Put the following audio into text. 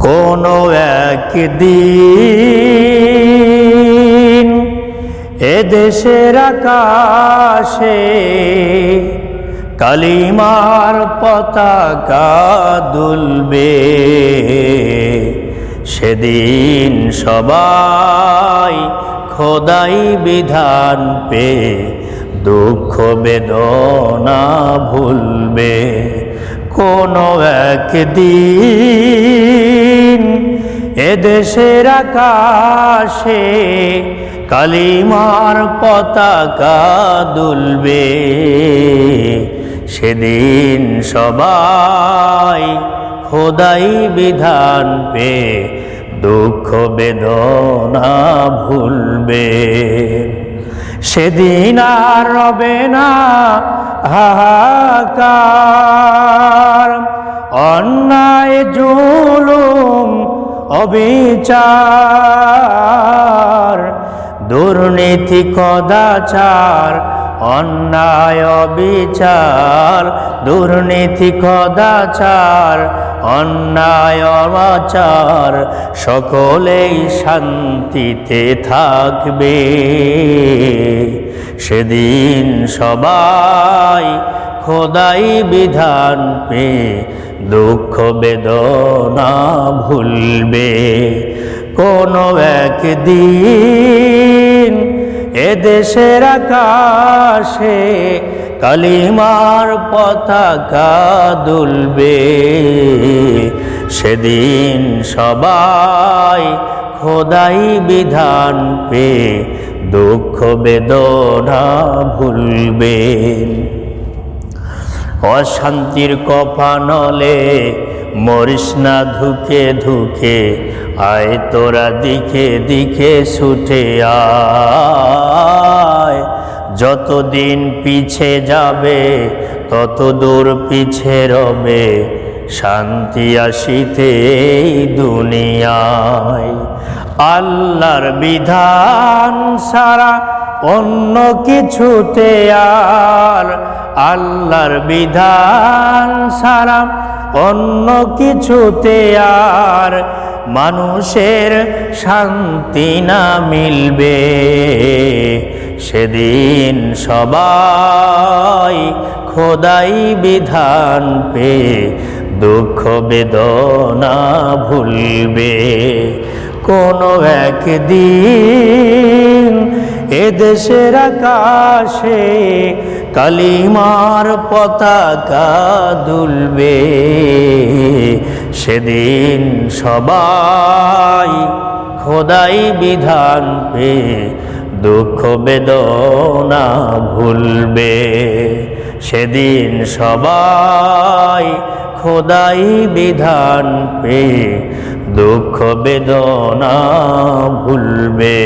কোনো একদিন এদেশের আকাশে কালিমার পতাকা দুলবে। সেদিন সবাই খোদাই বিধান পেয়ে দুঃখ বেদনা ভুলবে। কোনো একদিন এদেশের আকাশে কালিমার পতাকা দুলবে। সেদিন সবাই খোদাই বিধান পেয়ে দুঃখ বেদনা ভুলবে। সেদিন আর রবে না হাহাকার, অন্যায় জুলুম অবিচার, দুর্নীতি কদাচার, অন্যায় অবিচার, দুর্নীতি কদাচার, অন্যায় অনাচার, সকলেই শান্তিতে থাকবে। সেদিন সবাই খোদাই বিধান পেয়ে দুঃখ বেদনা ভুলবে। কোনো একদিন এদেশের আকাশে কালিমার পতাকা দুলবে। সেদিন সবাই খোদাই বিধান পেয়ে দুঃখ বেদনা ভুলবে। অশান্তির কপানলে মরিস না ধুকে ধুকে, আয় তোরা দিকে দিকে ছুটে আয়। যতদিন পিছে যাবে তত দূর পিছে রবে শান্তি আসিতে এই দুনিয়ায়। আল্লাহর বিধান ছাড়া অন্য কিছুতে আর, আল্লাহর বিধান ছাড়া অন্য কিছুতে আর মানুষের শান্তি না মিলবে। সেদিন সবাই খোদাই বিধান পেয়ে দুঃখ বেদনা ভুলবে। কোনো একদিন এদেশের আকাশে কালিমার পতাকা দুলবে। সেদিন সবাই খোদাই বিধান পেয়ে দুঃখ বেদনা ভুলবে। সেদিন সবাই খোদাই বিধান পেয়ে দুঃখ বেদনা ভুলবে।